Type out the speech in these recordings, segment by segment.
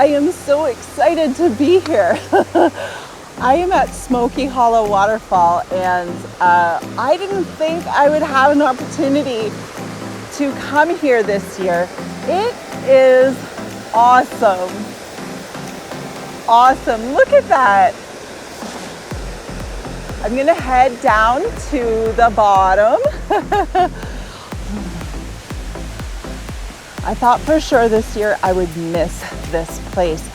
I am so excited to be here. I am at Smokey Hollow Waterfall, and I didn't think I would have an opportunity to come here this year. It is awesome. Awesome, look at that. I'm gonna head down to the bottom. I thought for sure this year I would miss this place.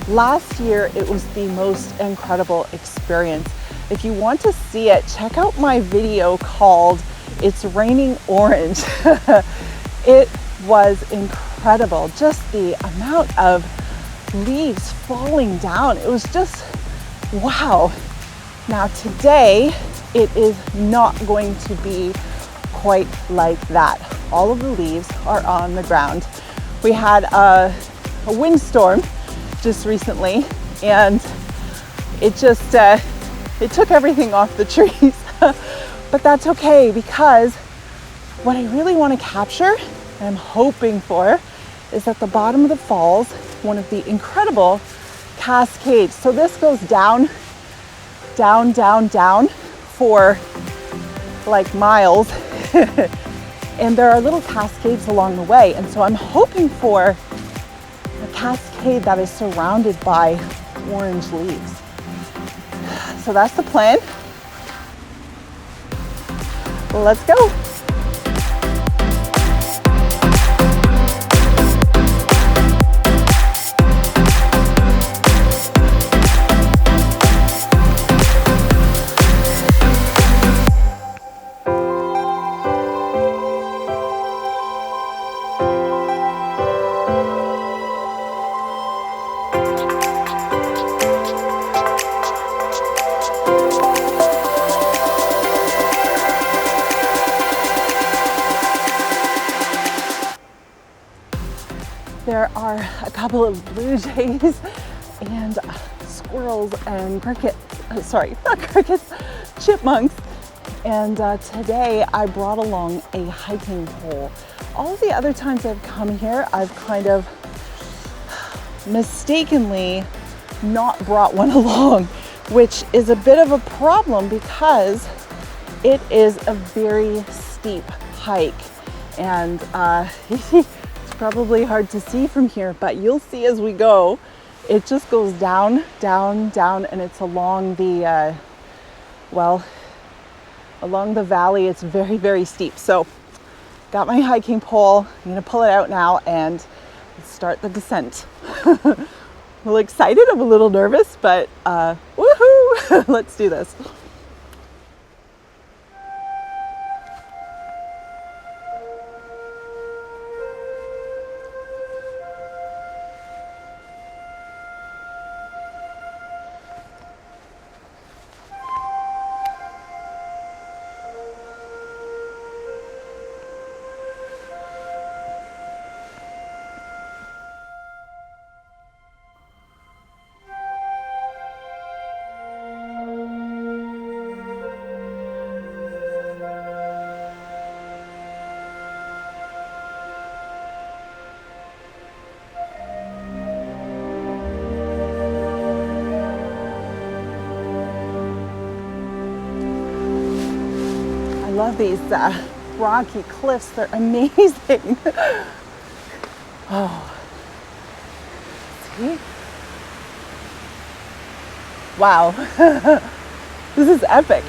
Last year, it was the most incredible experience. If you want to see it, check out my video called It's Raining Orange. It was incredible, just the amount of leaves falling down. It was just, wow. Now today, it is not going to be quite like that. All of the leaves are on the ground. We had a windstorm just recently, and it just it took everything off the trees. But that's okay, because what I really want to capture, and I'm hoping for, is at the bottom of the falls, one of the incredible cascades. So this goes down, down, down, down for like miles. And there are little cascades along the way. And so I'm hoping for a cascade that is surrounded by orange leaves. So that's the plan. Let's go. There are a couple of blue jays and squirrels and crickets, sorry, not crickets, chipmunks. And today I brought along a hiking pole. All the other times I've come here, I've kind of mistakenly not brought one along, which is a bit of a problem because it is a very steep hike. And probably hard to see from here, but you'll see as we go. It just goes down, down, down, and it's along the, along the valley. It's very, very steep. So got my hiking pole. I'm gonna pull it out now and start the descent. I'm a little excited, I'm a little nervous, but woohoo, let's do this. I love these rocky cliffs, they're amazing. Oh, see? Wow, this is epic.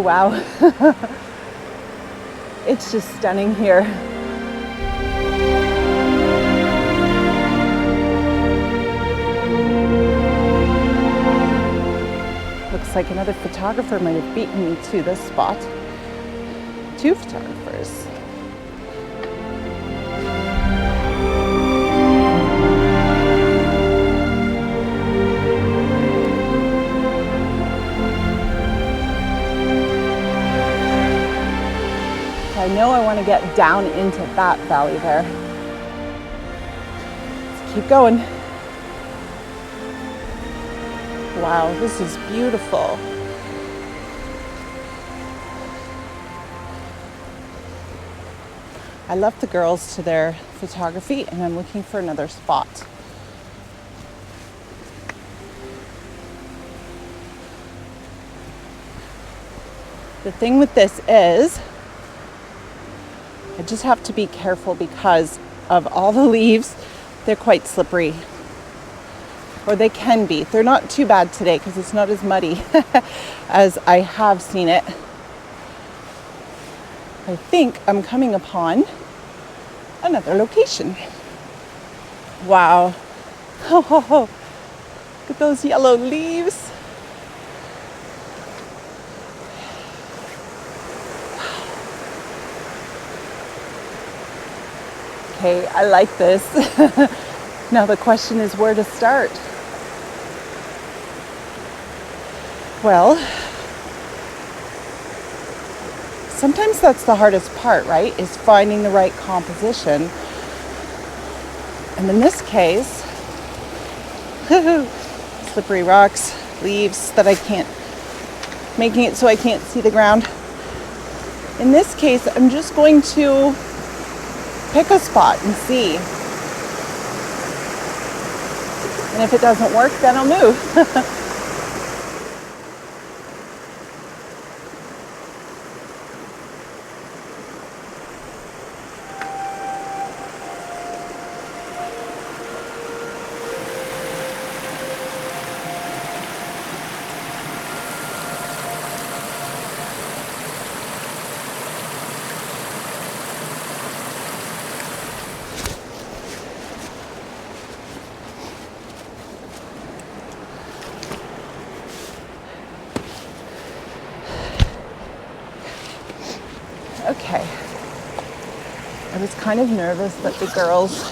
wow. It's just stunning here. Looks like another photographer might have beaten me to this spot. Two photographers. I know I want to get down into that valley there. Let's keep going. Wow, this is beautiful. I left the girls to their photography and I'm looking for another spot. The thing with this is, I just have to be careful because of all the leaves. They're quite slippery. Or they can be. They're not too bad today because it's not as muddy as I have seen it. I think I'm coming upon another location. Wow. Oh, look at those yellow leaves. Okay, I like this. Now the question is where to start. Well, sometimes that's the hardest part, right? Is finding the right composition. And in this case, slippery rocks, leaves that I can't, making it so I can't see the ground. In this case, I'm just going to pick a spot and see. And if it doesn't work, then I'll move. Okay, I was kind of nervous that the girls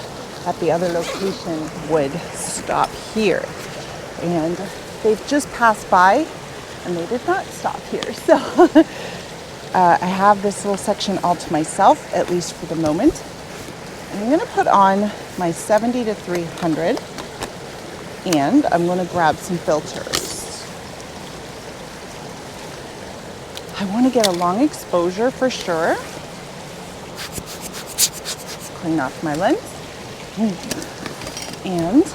at the other location would stop here, and they've just passed by and they did not stop here. So I have this little section all to myself, at least for the moment. And I'm going to put on my 70 to 300 and I'm going to grab some filters. I want to get a long exposure for sure. Clean off my lens. And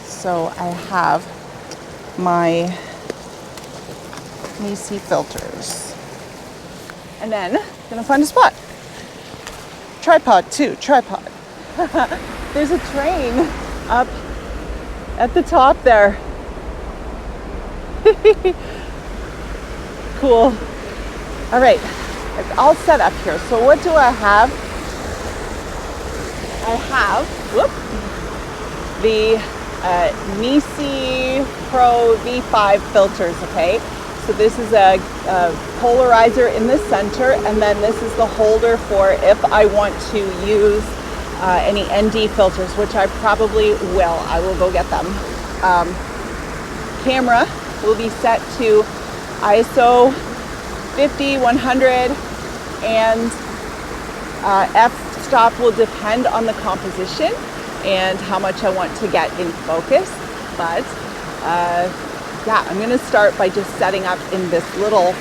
so I have my NiSi filters. And then I'm going to find a spot. Tripod too, tripod. There's a train up at the top there. Cool. All right, it's all set up here. So what do I have? I have, the NiSi Pro V5 filters, okay? So this is a polarizer in the center, and then this is the holder for if I want to use any ND filters, which I probably will. I will go get them. Camera will be set to ISO 50, 100, and f-stop will depend on the composition and how much I want to get in focus. But yeah, I'm going to start by just setting up in this little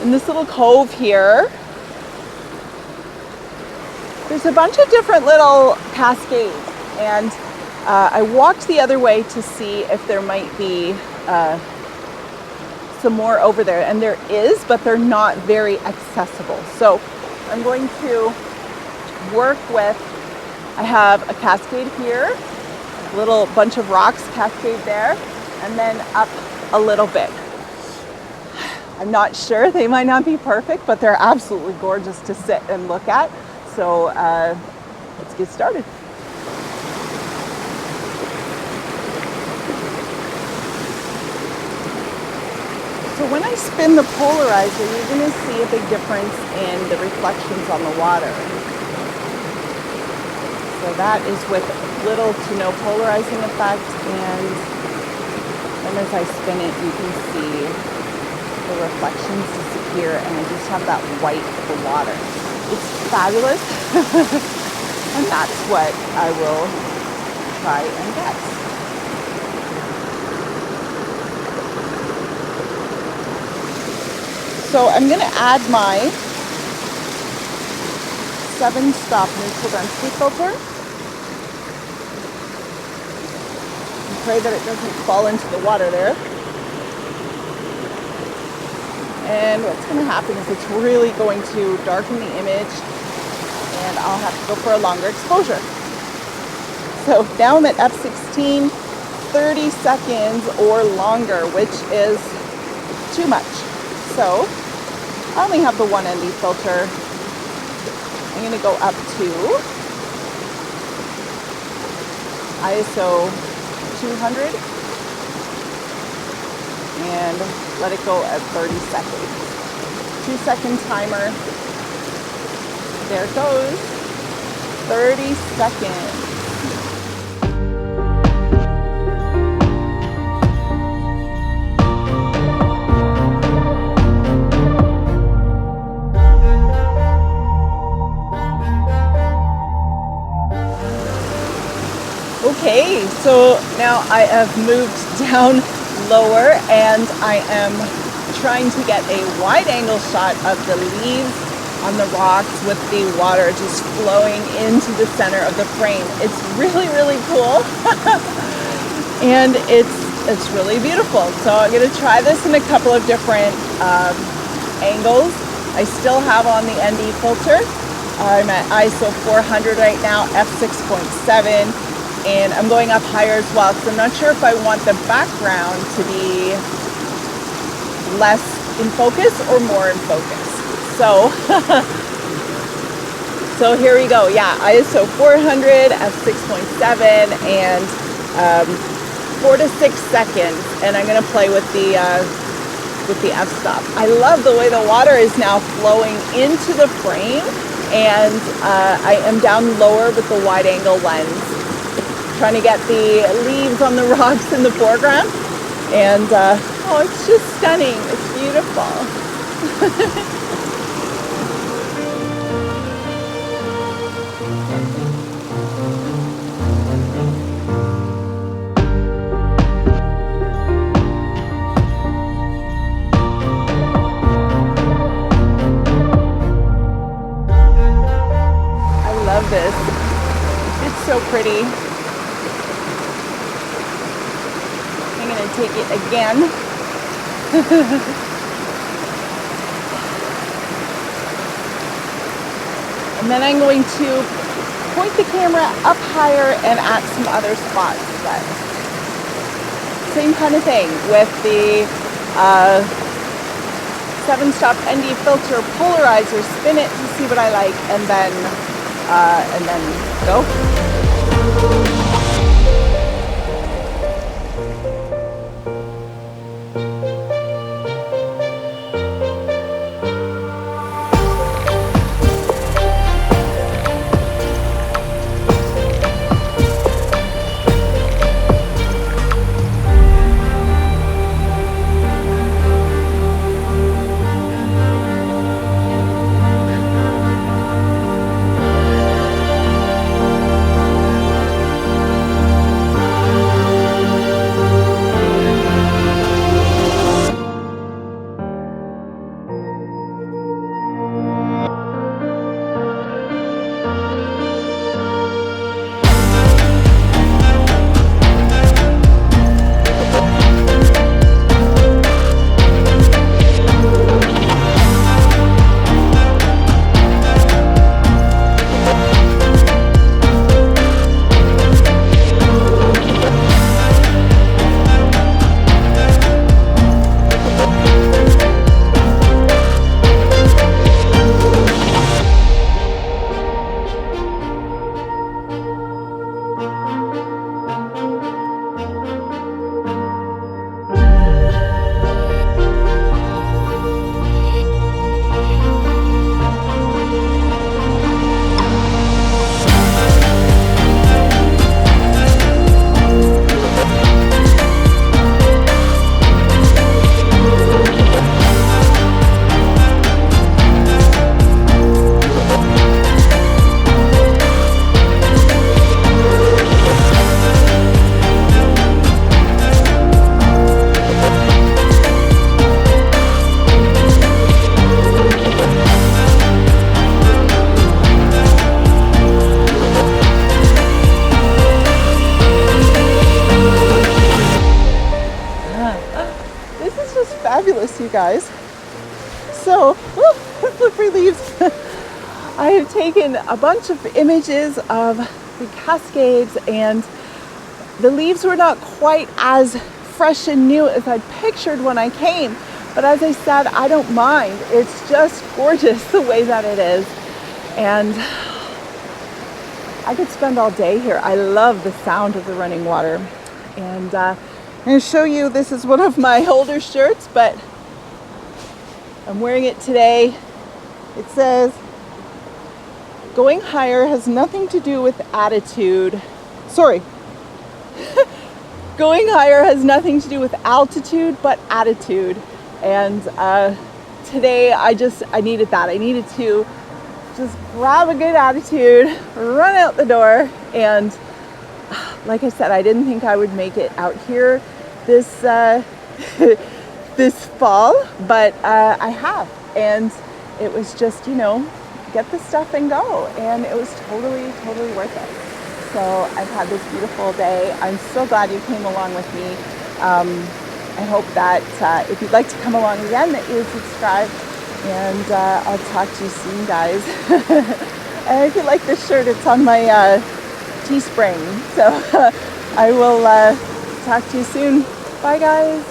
in this little cove here. There's a bunch of different little cascades, and I walked the other way to see if there might be some more over there, and there is, but they're not very accessible. So I'm going to work with, I have a cascade here, a little bunch of rocks cascade there, and then up a little bit. I'm not sure, they might not be perfect, but they're absolutely gorgeous to sit and look at. So let's get started. So when I spin the polarizer, you're going to see a big difference in the reflections on the water. So that is with little to no polarizing effect, and then as I spin it, you can see the reflections disappear, and I just have that white of the water. It's fabulous, and that's what I will try and get. So I'm going to add my 7-stop neutral density filter. And pray that it doesn't fall into the water there. And what's going to happen is it's really going to darken the image, and I'll have to go for a longer exposure. So now I'm at f16, 30 seconds or longer, which is too much. So I only have the 1 ND filter. I'm going to go up to ISO 200 and let it go at 30 seconds. 2-second timer. There it goes. 30 seconds. Okay, so now I have moved down lower, and I am trying to get a wide angle shot of the leaves on the rocks with the water just flowing into the center of the frame. It's really, really cool. And it's really beautiful. So I'm going to try this in a couple of different angles. I still have on the ND filter. I'm at ISO 400 right now, f6.7. And I'm going up higher as well, because I'm not sure if I want the background to be less in focus or more in focus. So, so here we go. Yeah, ISO 400, f6.7, and 4 to 6 seconds. And I'm going to play with the f-stop. I love the way the water is now flowing into the frame, and I am down lower with the wide angle lens, trying to get the leaves on the rocks in the foreground. And oh, it's just stunning. It's beautiful. I love this. It's so pretty. Take it again. And then I'm going to point the camera up higher and at some other spots. But same kind of thing with the 7-stop ND filter polarizer. Spin it to see what I like, and then go. ridiculous, you guys. So, slippery leaves. I have taken a bunch of images of the Cascades, and the leaves were not quite as fresh and new as I pictured when I came. But as I said, I don't mind. It's just gorgeous the way that it is. And I could spend all day here. I love the sound of the running water. And I'm going to show you, this is one of my older shirts, but I'm wearing it today. It says, going higher has nothing to do with attitude. Sorry. Going higher has nothing to do with altitude, but attitude. And today I needed that. I needed to just grab a good attitude, run out the door. And like I said, I didn't think I would make it out here this this fall, but I have. And it was just, you know, get the stuff and go. And it was totally, totally worth it. So I've had this beautiful day. I'm so glad you came along with me. I hope that if you'd like to come along again, that you would subscribe. And I'll talk to you soon, guys. And if you like this shirt, it's on my Teespring. So I will talk to you soon. Bye, guys.